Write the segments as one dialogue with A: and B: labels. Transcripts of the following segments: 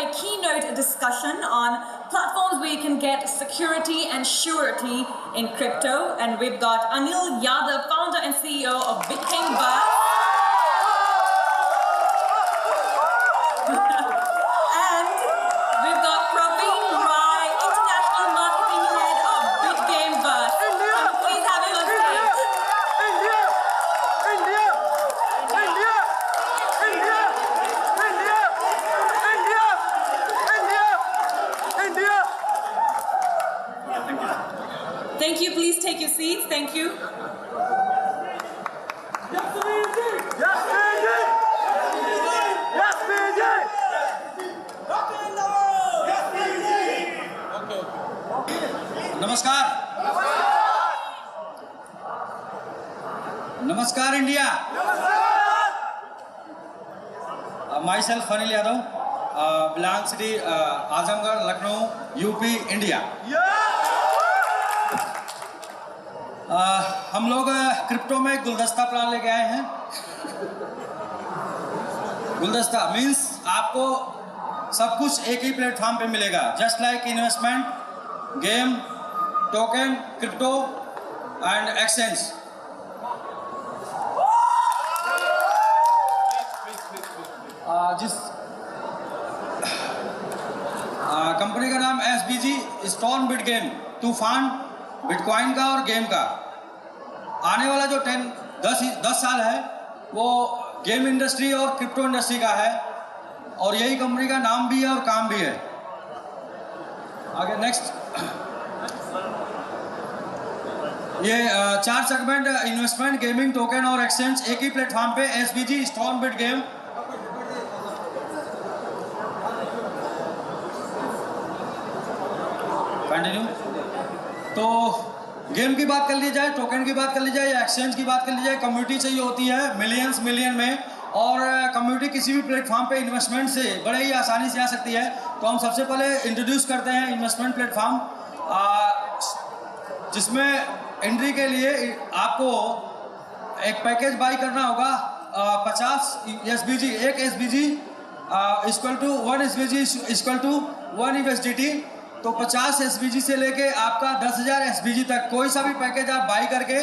A: a keynote discussion on platforms where you can get security and surety in crypto. And we've got Anil Yadav, founder and CEO of Bitcoin Buzz. And we've got Praveen Rai, International Marketing Head of Bitcoin Buzz. Please have him on stage. Thank you. Please take your seats. Thank you.
B: नमस्कार। नमस्कार India. Myself Anil Yadav, belong city Azamgarh, Lucknow, UP, India. हम लोग crypto में गुलदस्ता plan लेके आए हैं। गुलदस्ता मीन्स आपको सब कुछ एक ही प्लेटफॉर्म पे मिलेगा, just like investment, game, token, crypto and exchange. जिस कंपनी का नाम SBG, स्टोन बिट गेम, तूफान बिटकॉइन का और गेम का। आने वाला जो 10 साल है वो गेम इंडस्ट्री और क्रिप्टो इंडस्ट्री का है, और यही कंपनी का नाम भी है और काम भी है। आगे नेक्स्ट। ये 4 सेगमेंट इन्वेस्टमेंट, गेमिंग, टोकन और एक्सचेंज एक ही प्लेटफॉर्म पे, SBG stone bit game. Continue. तो गेम की बात कर ली जाए, टोकन की बात कर ली जाए या एक्सचेंज की बात कर ली जाए, कम्युनिटी चाहिए होती है मिलियन में, और कम्युनिटी किसी भी प्लेटफॉर्म पे इन्वेस्टमेंट से बड़े ही आसानी से आ सकती है। तो हम सबसे पहले इंट्रोड्यूस करते हैं इन्वेस्टमेंट प्लेटफॉर्म, जिसमें एंट्री के लिए आपको एक पैकेज बाई करना होगा। 50 SBG, एक SBG equal to 1 SBG equal to 1 USDT। तो 50 SBG से लेके आपका 10,000 SBG तक कोई सा भी पैकेज आप बाई करके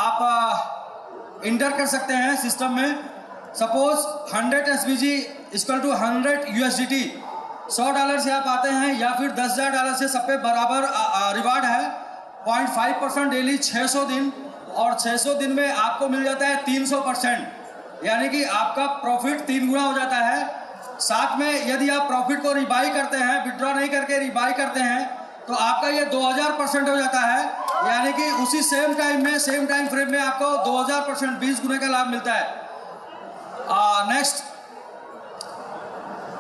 B: आप इंटर कर सकते हैं सिस्टम में। Suppose 100 SBG equal to 100 USDT, $100 से आप आते हैं, या फिर $10,000 से सब पे बराबर रिवार्ड है। 0.5% डेली 600 दिन, और 600 दिन में आपको मिल जाता है 300%, यानी कि आपका प्रॉफिट 3 गुना हो जाता है। साथ में यदि आप प्रॉफिट को रिबाई करते हैं, विड्रॉ नहीं करके रिबाई करते हैं, तो आपका ये 2000% हो जाता है, यानी कि उसी सेम टाइम फ्रेम में आपको 2000% 20 गुने का लाभ मिलता है। नेक्स्ट,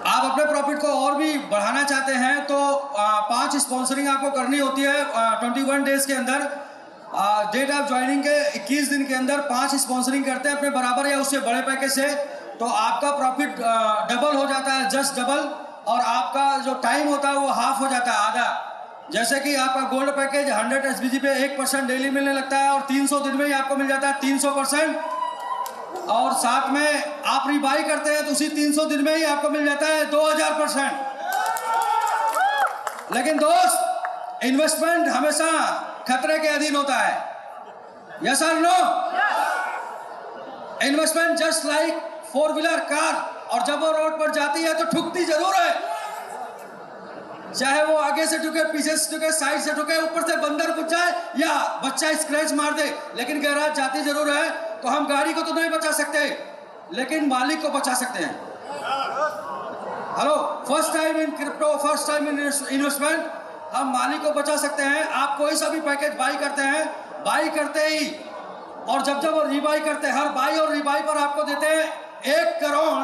B: आप अपने प्रॉफिट को और भी बढ़ाना चाहते हैं तो 5 स्पॉन्सरिंग आपको करनी होती है 21 डेज के अंदर। डेट ऑफ ज्वाइनिंग के 21 दिन के अंदर 5 स्पॉन्सरिंग करते हैं अपने बराबर या उससे बड़े पैकेज से, तो आपका प्रॉफिट डबल हो जाता है, जस्ट डबल, और आपका जो टाइम होता है वो हाफ हो जाता है, आधा। जैसे कि आपका गोल्ड पैकेज 100 SBG पे 1% डेली मिलने लगता है, और 300 दिन में ही आपको मिल जाता है 300%, और साथ में आप रिबाई करते हैं तो उसी 300 दिन में ही आपको मिल जाता है 2000%। लेकिन दोस्त, इन्वेस्टमेंट हमेशा खतरे के अधीन होता है, यस और no? Investment just like 4 wheeler car, और जब वो रोड पर जाती है तो ठुकती जरूर है, चाहे वो आगे से ठुके, पीछे से ठुके, साइड से ठुके, ऊपर से बंदर घुस जाए या बच्चा स्क्रैच मार दे, लेकिन गैराज जाती जरूर है। तो हम गाड़ी को तो नहीं बचा सकते, लेकिन मालिक को बचा सकते हैं। Hello, first time in crypto, first time in investment, हम मालिक को बचा सकते हैं। आप कोई सा भी पैकेज बाई करते हैं, बाई करते ही और जब वो रीबाई करते हैं, हर बाई और रीबाई पर आपको देते हैं 1 crore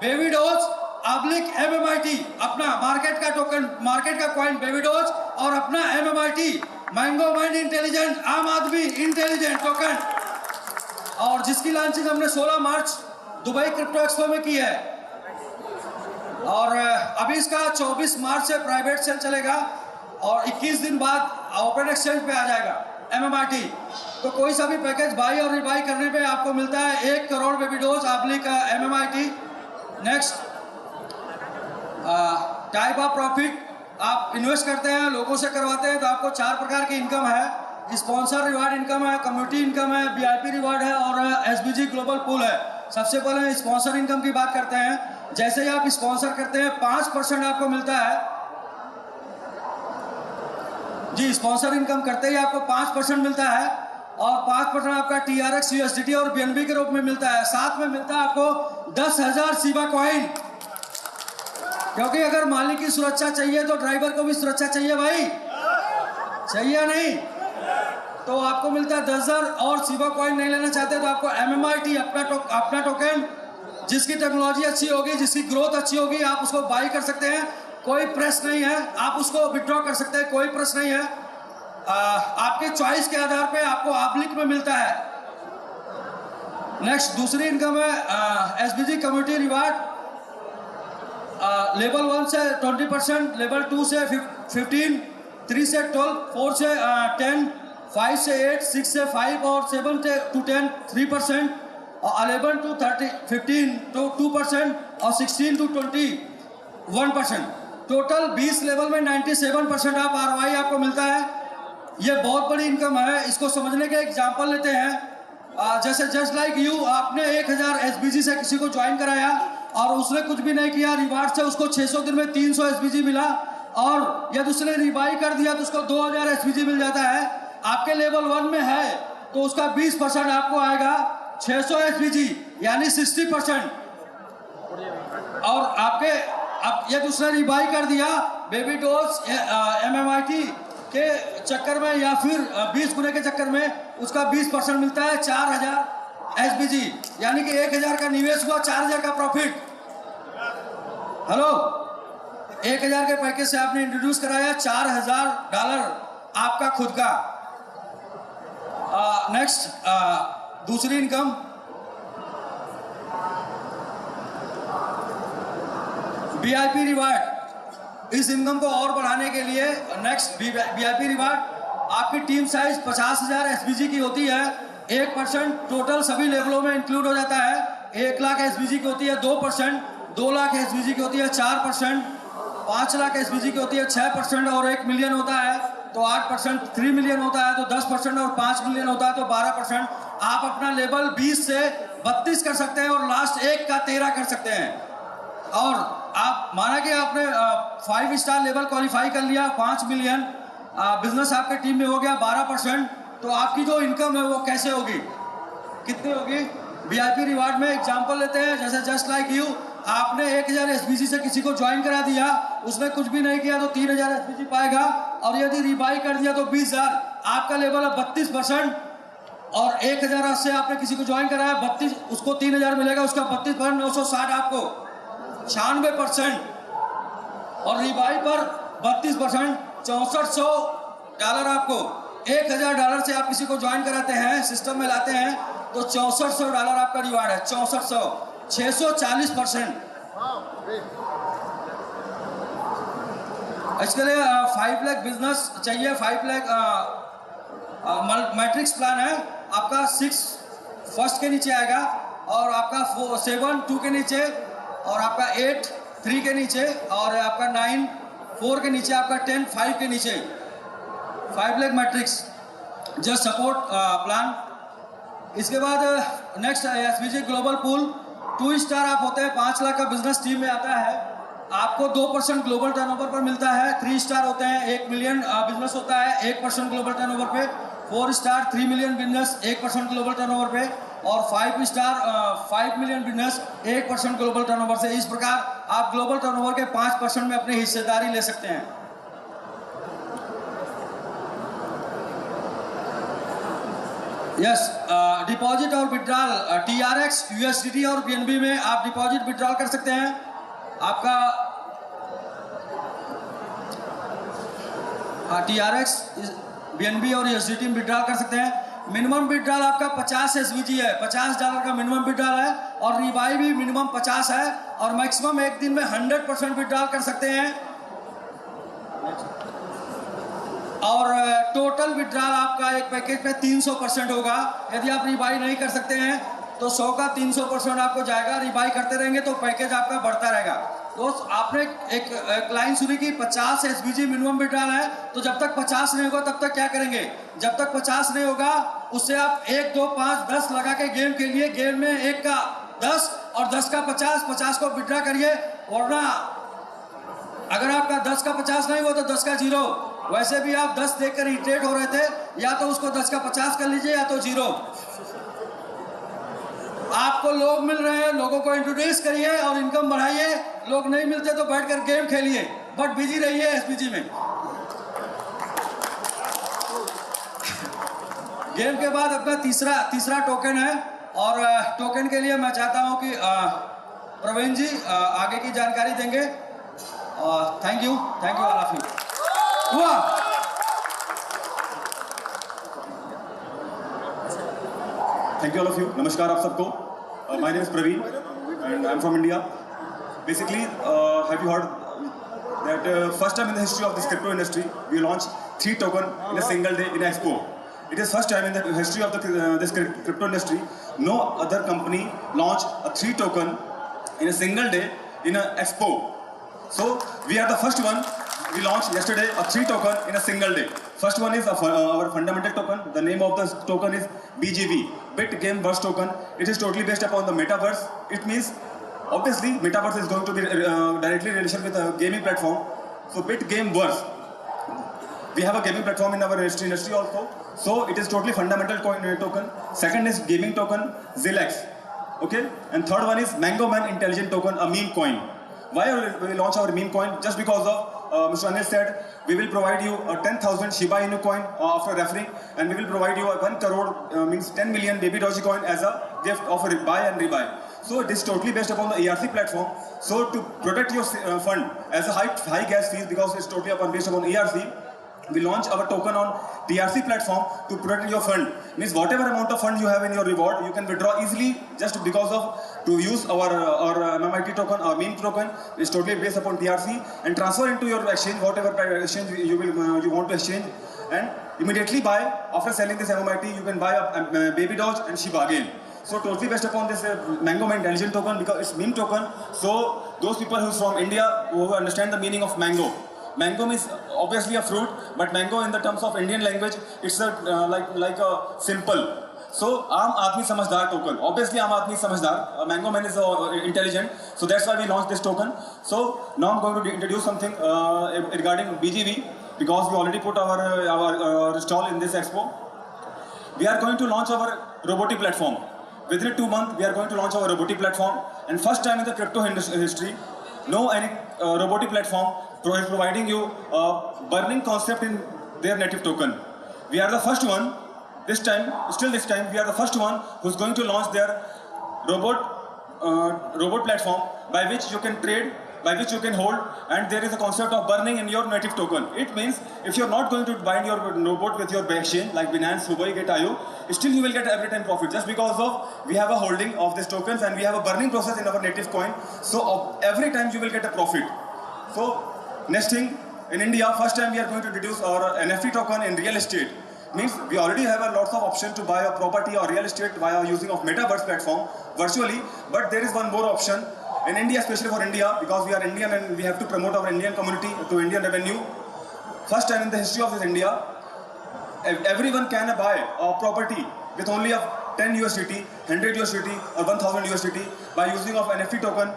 B: baby dose oblique MMIT, अपना मार्केट का टोकन, मार्केट का कॉइन बेबी डोज, और अपना MMIT मैंगो माइंड इंटेलिजेंट, आम आदमी इंटेलिजेंट टोकन, और जिसकी लॉन्चिंग हमने 16 मार्च दुबई क्रिप्टो एक्सपो में की है, और अभी इसका 24 मार्च से प्राइवेट सेल चलेगा, और 21 दिन बाद ओपन एक्सचेंज पे आ जाएगा MMIT। तो कोई सा भी पैकेज बाई और रिबाई करने पे आपको मिलता है 1 crore baby dose oblique MMIT। Next, type of profit, आप इन्वेस्ट करते हैं, लोगों से करवाते हैं, तो आपको 4 प्रकार की इनकम है। स्पॉन्सर रिवार्ड इनकम है, कम्युनिटी इनकम है, वीआईपी रिवार्ड है और एसबीजी ग्लोबल पूल है। सबसे पहले स्पॉन्सर इनकम की बात करते हैं। जैसे ही आप स्पॉन्सर करते हैं 5% आपको मिलता है जी। स्पॉन्सर इनकम करते ही आपको 5% मिलता है और 5% आपका TRX USDT और BNB के रूप में मिलता है। साथ में मिलता है आपको 10,000 शिबा कॉइन, क्योंकि अगर मालिक की सुरक्षा चाहिए तो ड्राइवर को भी सुरक्षा चाहिए भाई, चाहिए या नहीं? तो आपको मिलता है 10,000। और शिबा कॉइन नहीं लेना चाहते तो आपको MMIT अपना टोकन, जिसकी टेक्नोलॉजी अच्छी होगी, जिसकी ग्रोथ अच्छी होगी, आप उसको बाई कर सकते हैं। कोई प्रेस नहीं है, आप उसको विड्रॉ कर सकते हैं, कोई प्रेस नहीं है। आपके चॉइस के आधार पे आपको आब्लिक में मिलता है। नेक्स्ट दूसरी इनकम है एसबीजी कम्युनिटी रिवार्ड। लेवल 1 से 20%, लेवल 2 से 15, 3 से 12, 4 से 10, 5 से 8, 6 से 5 और 7 to 10 3%, और 11 to 15 to 2% और 16 to 20 1%। टोटल 20 लेवल में 97% आप ROI आपको मिलता है। ये बहुत बड़ी इनकम है। इसको समझने के एग्जांपल लेते हैं। जैसे जस्ट लाइक यू, आपने 1000 एसबीजी से किसी को ज्वाइन कराया और उसने कुछ भी नहीं किया, रिवार्ड से उसको 600 दिन में 300 एसबीजी मिला, और यदि उसने रिबाई कर दिया तो उसको 2000 एसबीजी मिल जाता है। आपके लेवल 1 में है तो उसका 20% आपको आएगा 600 एसबीजी, यानी 60%। और आपके अब ये दूसरा रिबाई कर दिया बेबी डोज MMIT के चक्कर में या फिर 20 गुने के चक्कर में, उसका 20% मिलता है 4000 एसबीजी, यानी कि 1000 का निवेश हुआ, 4000 का प्रॉफिट। हेलो, 1000 के पैकेज से आपने इंट्रोड्यूस कराया, $4000 आपका खुद का। नेक्स्ट दूसरी इनकम वीआईपी रिवार्ड। इस इनकम को और बढ़ाने के लिए नेक्स्ट वीआईपी रिवार्ड, आपकी टीम साइज 50,000 एसबीजी की होती है। 1% टोटल सभी लेवलों में इंक्लूड हो जाता है। 1 लाख एसबीजी की होती है 2%, 2 लाख एसबीजी की होती है 4%, 5 लाख एसबीजी की होती है 6% और 1 मिलियन होता है तो 8%, 3 मिलियन होता है तो 10% और 5 मिलियन होता है तो 12%। आप अपना लेवल 20 से 32 कर सकते हैं और लास्ट 1 का 13 कर सकते हैं। और आप माना कि आपने 5 स्टार लेवल क्वालिफाई कर लिया, 5 मिलियन बिजनेस आपके टीम में हो गया, 12%, तो आपकी जो इनकम है वो कैसे होगी, कितनी होगी? वीआईपी रिवार्ड में एग्जांपल लेते हैं। जैसे जस्ट लाइक यू, आपने 1000 एसबीजी से किसी को ज्वाइन करा दिया, उसने कुछ भी नहीं किया तो 3000 एसबीजी पाएगा, और यदि रिबाई कर दिया तो 20,000। आपका लेवल है 32%, और 1000 से आपने किसी को ज्वाइन कराया 32, उसको 3000 मिलेगा, उसका 32% 960 आपको 96%, और रिबाई पर 32% $6400 आपको। $1000 से आप किसी को ज्वाइन कराते हैं, सिस्टम में लाते हैं तो $6400 आपका रिवार्ड है। 6400, 640%। इसके लिए 5 लाख बिजनेस चाहिए, 5 लाख मैट्रिक्स प्लान है आपका। 6 फर्स्ट के नीचे आएगा, और आपका 7 2 के नीचे, और आपका 8 3 के नीचे, और आपका 9 4 के नीचे, आपका 10 5 के नीचे। 5 lakh matrix just support plan. इसके बाद next SBG global pool. 2 star आप होते हैं, 5 लाख का बिजनेस टीम में आता है, आपको 2% ग्लोबल टर्नओवर पर मिलता है। 3 स्टार होते हैं, 1 मिलियन बिजनेस होता है 1% ग्लोबल टर्नओवर पे। 4 star 3 million business 1% global turnover पे, और 5 star 5 million business 1% global turnover से। इस प्रकार आप ग्लोबल टर्नओवर के 5% में अपनी हिस्सेदारी ले सकते हैं। यस, डिपॉजिट और विड्रॉल TRX USDT और BNB में आप डिपॉजिट विड्रॉल कर सकते हैं। आपका TRX BNB और USDT में विड्रॉल कर सकते हैं। मिनिमम विड्रॉल आपका 50 एसबीजी है, $50 का मिनिमम विड्रॉल है, और रिबाई भी मिनिमम 50 है, और मैक्सिमम एक दिन में 100% विड्रॉल कर सकते हैं। और टोटल विड्रॉल आपका एक पैकेज पे 300% होगा। यदि आप रिबाई नहीं कर सकते हैं तो 100 का 300% आपको जाएगा। रिबाई करते रहेंगे तो पैकेज आपका बढ़ता रहेगा। तो आपने एक लाइन सुनी कि 50 SBG मिनिमम विड्रॉल है, तो जब तक 50 नहीं होगा तब तक क्या करेंगे? जब तक 50 नहीं होगा उससे आप 1, 2, 5, 10 लगा के गेम के लिए गेम में 1 का 10 और 10 का 50, 50 को विड्रॉ करिए, वरना अगर आपका 10 का 50 नहीं हुआ तो 10 का 0। वैसे भी आप 10 देखकर इरिटेट हो रहे थे, या तो उसको 10 का 50 कर लीजिए या तो 0। आपको लोग मिल रहे हैं, लोगों को इंट्रोड्यूस करिए और इनकम बढ़ाइए। लोग नहीं मिलते तो बैठकर गेम खेलिए, बट बिजी रहिए SBG में। गेम के बाद अपना तीसरा टोकन है, और टोकन के लिए मैं चाहता हूं कि प्रवीण जी आगे की जानकारी देंगे। Thank you all of you.
C: Thank you all of you. नमस्कार आप सबको. My name is Praveen and I'm from India. Basically, have you heard that first time in the history of this crypto industry, we launched 3 tokens in a single day in Expo. It is first time in the history of this crypto industry. No other company launched a 3 token in a single day in an Expo. So we are the first one. We launched yesterday a 3 token in a single day. First one is our fundamental token. The name of the token is BGV, Bit Game Verse token. It is totally based upon the metaverse. It means obviously metaverse is going to be directly related with a gaming platform. So Bit Game Verse. We have a gaming platform in our industry also. So it is totally fundamental token. Second is gaming token Zilex. Okay. And third one is Mango Man Intelligent token, a meme coin. Why we launch our meme coin? Just because of Mr. Anil said we will provide you a 10,000 Shiba Inu coin after referring, and we will provide you a 1 crore means 10 million Baby Doji coin as a gift of a buy and rebuy. So it is totally based upon the ERC platform. So to protect your fund as a high gas fees, because it's totally based upon ERC, we launch our token on TRC platform to protect your fund. Means whatever amount of fund you have in your reward, you can withdraw easily just because of to use our MMIT token or meme token is totally based upon TRC, and transfer into your exchange whatever exchange you want to exchange, and immediately buy. After selling this MMIT, you can buy a Baby Doge and Shiba again. So totally based upon this Mango Man Intelligent token, because it's meme token. So those people who's from India who understand the meaning of mango. Mango means obviously a fruit, but mango in the terms of Indian language, it's a like a simple. So Aam Aadmi Samajhdar token. Obviously Aam Aadmi Samajhdar. Mango Man is intelligent, so that's why we launched this token. So now I'm going to introduce something regarding BGV, because we already put our stall in this expo. We are going to launch our robotic platform. Within 2 months, we are going to launch our robotic platform, and first time in the crypto history, no any robotic platform providing you a burning concept in their native token. We are the first one. This time, we are the first one who's going to launch their robot platform by which you can trade, by which you can hold, and there is a concept of burning in your native token. It means if you're not going to bind your robot with your exchange like Binance, Huobi, Gate.io, still you will get every time profit, just because of we have a holding of these tokens and we have a burning process in our native coin. So every time you will get a profit. So next thing, in India, first time we are going to introduce our NFT token in real estate. Means we already have a lots of options to buy a property or real estate via using of metaverse platform virtually, but there is one more option in India, especially for India, because we are Indian and we have to promote our Indian community to Indian revenue. First time in the history of this India, everyone can buy a property with only of 10 USDT, 100 USDT or 1000 USDT by using of NFT token,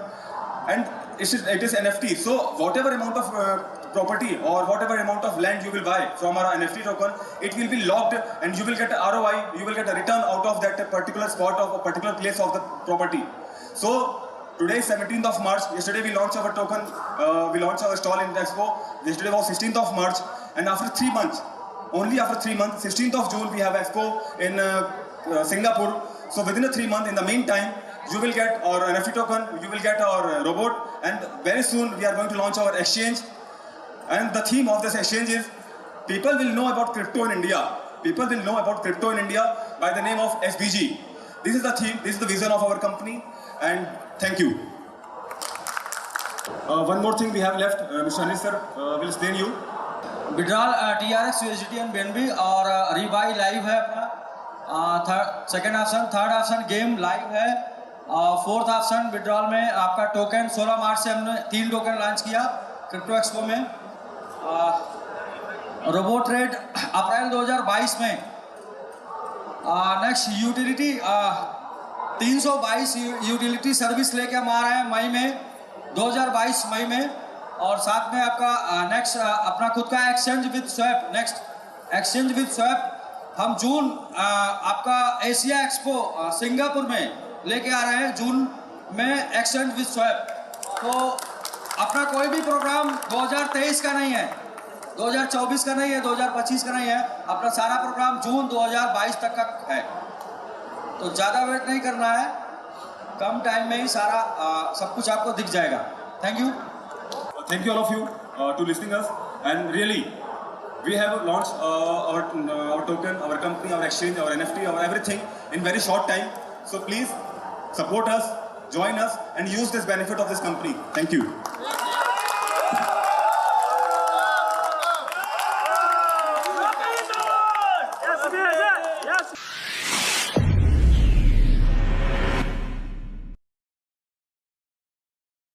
C: and it is NFT. So whatever amount of property or whatever amount of land you will buy from our NFT token, it will be locked and you will get a ROI, you will get a return out of that particular spot of a particular place of the property. So today is 17th of March. Yesterday we launched our token, we launched our stall in Expo. Yesterday was 16th of March, and after 3 months, only after 3 months, 16th of June we have Expo in Singapore. So within 3 months, in the meantime, you will get our NFT token, you will get our robot, and very soon we are going to launch our exchange. And the theme of this exchange is people will know about crypto in India. People will know about crypto in India by the name of SBG. This is the theme, this is the vision of our company, and thank you. One more thing we have left, Mr. Anil sir will explain you.
B: Withdrawal TRX, USDT and BNB और rebuy live है अपना। Second option, third option game live है, fourth option withdrawal में आपका token 16 मार्च से हमने 3 token launch किया crypto expo में। रोबो ट्रेड अप्रैल 2022 में। नेक्स्ट यूटिलिटी 322 यूटिलिटी सर्विस लेके हम आ रहे हैं मई में 2022 मई में। और साथ में आपका नेक्स्ट अपना खुद का exchange with swap. Next exchange with swap हम जून आपका एशिया एक्सपो सिंगापुर में लेके आ रहे हैं जून में एक्सचेंज विद स्वैप। तो अपना कोई भी प्रोग्राम 2023 का नहीं है, 2024 का नहीं है, 2025 का नहीं है, अपना सारा प्रोग्राम जून 2022 तक का है। तो ज़्यादा वेट नहीं करना है, कम टाइम में ही सारा सब कुछ आपको दिख जाएगा। Thank you.
C: Thank you all of you to listening us, and really we have launched our token, our company, our exchange, our NFT, our everything in very short time. So please support us, join us, and use this benefit of this company. Thank you.